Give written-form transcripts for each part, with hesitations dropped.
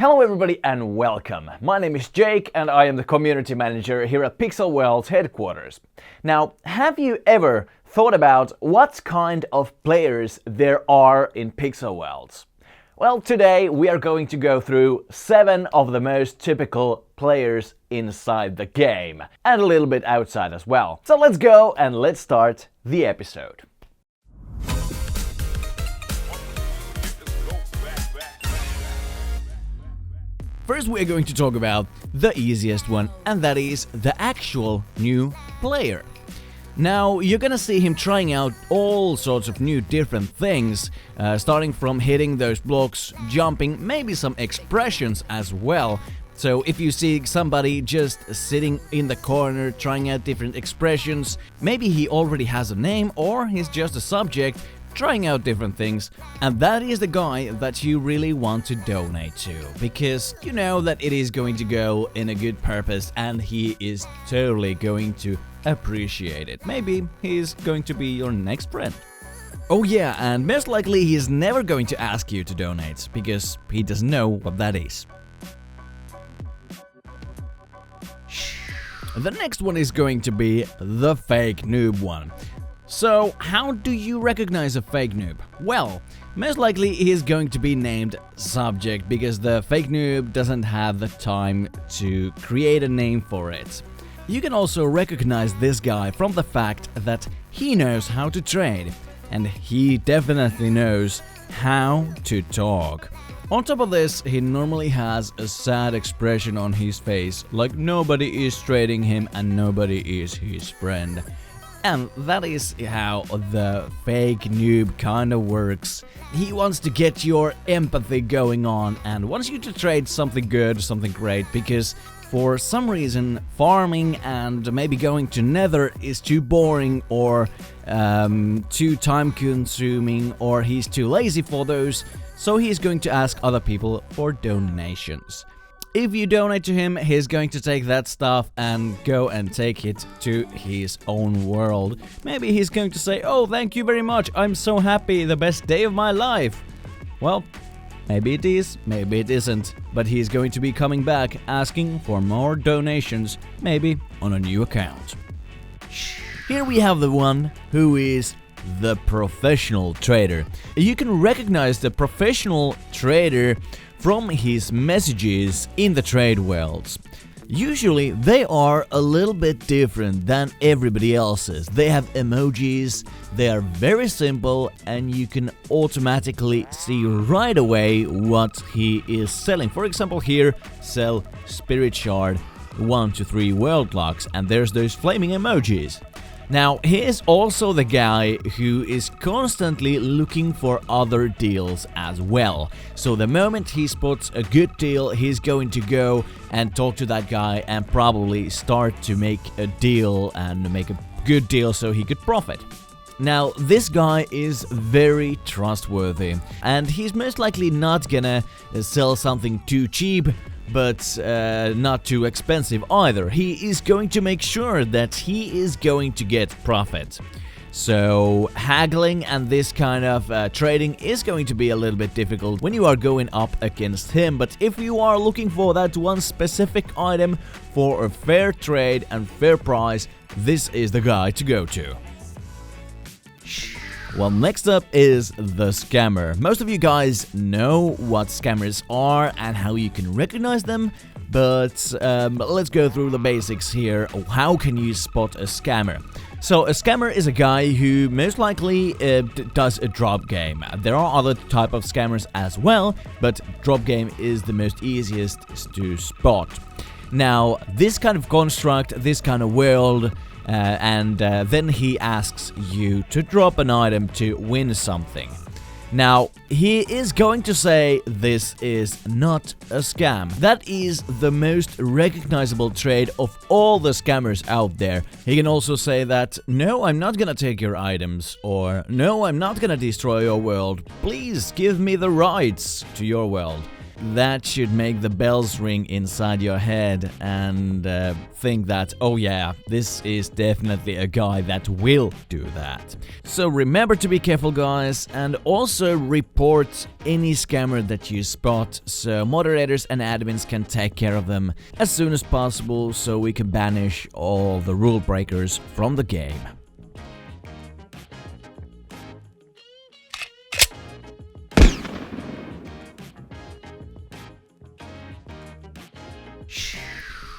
Hello everybody and welcome. My name is Jake and I am the community manager here at Pixel World's headquarters. Now, have you ever thought about what kind of players there are in Pixel Worlds? Well, today we are going to go through 7 of the most typical players inside the game, and a little bit outside as well. So let's go and let's start the episode. First, we're going to talk about the easiest one, and that is the actual new player. Now, you're gonna see him trying out all sorts of new different things, starting from hitting those blocks, jumping, maybe some expressions as well. So if you see somebody just sitting in the corner trying out different expressions, maybe he already has a name or he's just a subject trying out different things, and that is the guy that you really want to donate to, because you know that it is going to go in a good purpose and he is totally going to appreciate it. Maybe he's going to be your next friend. Oh yeah, and most likely he's never going to ask you to donate, because he doesn't know what that is. The next one is going to be the fake noob one. So, how do you recognize a fake noob? Well, most likely he is going to be named subject, because the fake noob doesn't have the time to create a name for it. You can also recognize this guy from the fact that he knows how to trade, and he definitely knows how to talk. On top of this, he normally has a sad expression on his face, like nobody is trading him and nobody is his friend. And that is how the fake noob kinda works. He wants to get your empathy going on and wants you to trade something good, something great, because for some reason farming and maybe going to Nether is too boring or too time consuming, or he's too lazy for those, so he's going to ask other people for donations. If you donate to him, he's going to take that stuff and go and take it to his own world. Maybe he's going to say, "Oh, thank you very much, I'm so happy, the best day of my life." Well, maybe it is, maybe it isn't, but he's going to be coming back asking for more donations, maybe on a new account. Here we have the one who is the professional trader. You can recognize the professional trader from his messages in the trade worlds. Usually they are a little bit different than everybody else's. They have emojis, they are very simple, and you can automatically see right away what he is selling. For example, here, sell spirit shard 1 to 3 world clocks, and there's those flaming emojis. Now, he is also the guy who is constantly looking for other deals as well. So the moment he spots a good deal, he's going to go and talk to that guy and probably start to make a deal and make a good deal so he could profit. Now, this guy is very trustworthy, and he's most likely not gonna sell something too cheap, but not too expensive either. He is going to make sure that he is going to get profit. So haggling and this kind of trading is going to be a little bit difficult when you are going up against him, but if you are looking for that one specific item for a fair trade and fair price, this is the guy to go to. Well, next up is the scammer. Most of you guys know what scammers are and how you can recognize them, but let's go through the basics here. How can you spot a scammer? So a scammer is a guy who most likely does a drop game. There are other type of scammers as well, but drop game is the most easiest to spot. Now, this kind of construct, this kind of world, and then he asks you to drop an item to win something. Now, he is going to say this is not a scam. That is the most recognizable trade of all the scammers out there. He can also say that, "No, I'm not gonna take your items," or "No, I'm not gonna destroy your world. Please give me the rights to your world." that should make the bells ring inside your head and think that, oh yeah, this is definitely a guy that will do that. So remember to be careful, guys, and also report any scammer that you spot so moderators and admins can take care of them as soon as possible so we can banish all the rule breakers from the game.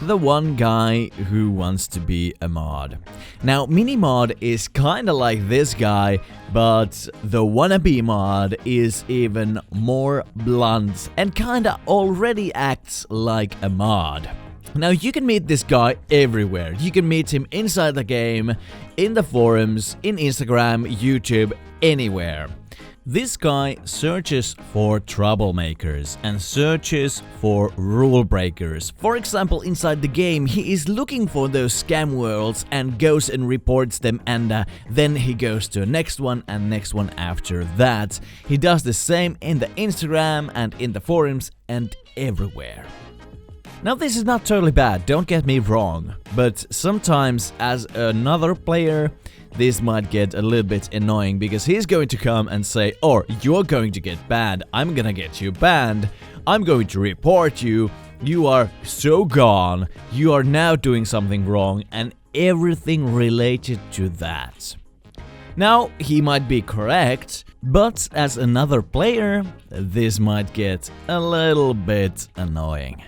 The one guy who wants to be a mod. Now, mini mod is kinda like this guy, but the wannabe mod is even more blunt and kinda already acts like a mod. Now, you can meet this guy everywhere. You can meet him inside the game, in the forums, in Instagram, YouTube, anywhere. This guy searches for troublemakers and searches for rule breakers. For example, inside the game, he is looking for those scam worlds and goes and reports them, and then he goes to the next one and next one after that. He does the same in the Instagram and in the forums and everywhere. Now, this is not totally bad, don't get me wrong, but sometimes as another player, this might get a little bit annoying because he's going to come and say, oh, you're going to get banned, I'm gonna get you banned, I'm going to report you, you are so gone, you are now doing something wrong, and everything related to that. Now, he might be correct, but as another player, this might get a little bit annoying.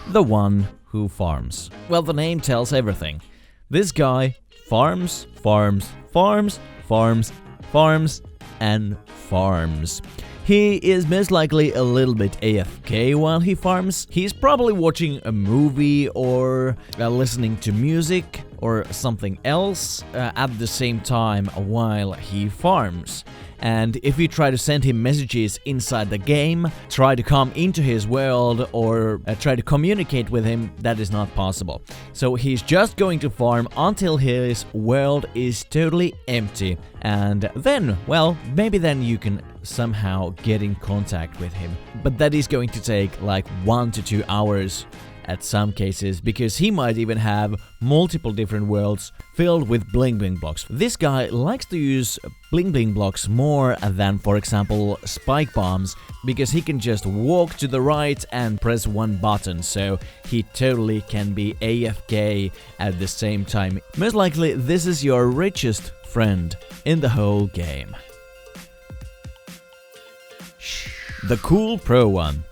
The one who farms. Well, the name tells everything. This guy farms, farms, farms, farms, farms, and farms. He is most likely a little bit AFK while he farms. He's probably watching a movie or listening to music or something else at the same time while he farms. And if you try to send him messages inside the game, try to come into his world or try to communicate with him, that is not possible. So he's just going to farm until his world is totally empty. And then, well, maybe then you can somehow get in contact with him. But that is going to take like 1 to 2 hours at some cases, because he might even have multiple different worlds filled with bling bling blocks. This guy likes to use bling bling blocks more than, for example, spike bombs, because he can just walk to the right and press one button, so he totally can be AFK at the same time. Most likely this is your richest friend in the whole game. The cool pro one.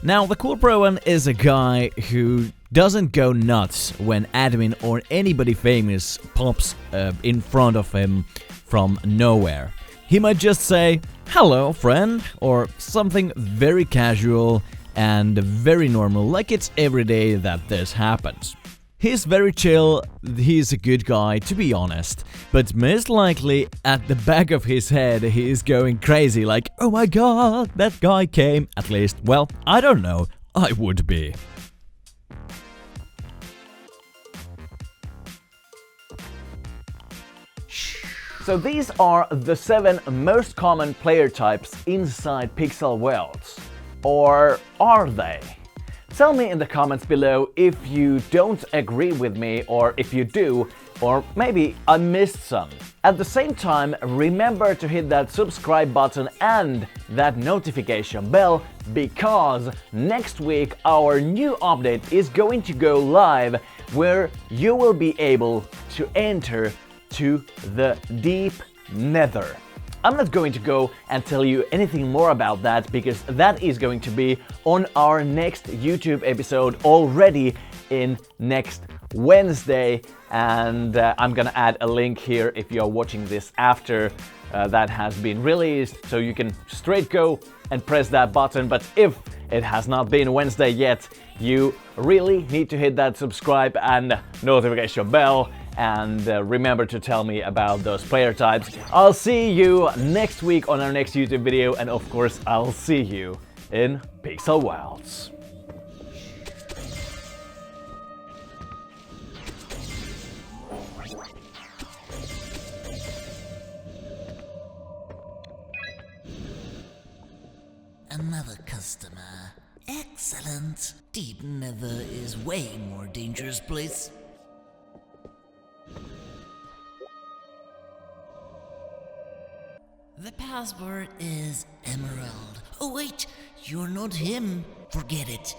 Now, the cool pro one is a guy who doesn't go nuts when admin or anybody famous pops in front of him from nowhere. He might just say, "Hello, friend," or something very casual and very normal, like it's every day that this happens. He's very chill, he's a good guy, to be honest, but most likely at the back of his head he is going crazy like, oh my god, that guy came, at least, well, I don't know, I would be. So these are the 7 most common player types inside Pixel Worlds. Or are they? Tell me in the comments below if you don't agree with me, or if you do, or maybe I missed some. At the same time, remember to hit that subscribe button and that notification bell, because next week our new update is going to go live, where you will be able to enter to the deep nether. I'm not going to go and tell you anything more about that, because that is going to be on our next YouTube episode already in next Wednesday, and I'm gonna add a link here if you're watching this after that has been released, so you can straight go and press that button. But if it has not been Wednesday yet, you really need to hit that subscribe and notification bell. And remember to tell me about those player types. I'll see you next week on our next YouTube video, and of course I'll see you in Pixel Worlds. another customer. Excellent. Deep Nether is way more dangerous place. The password is Emerald. Oh wait, you're not him. Forget it.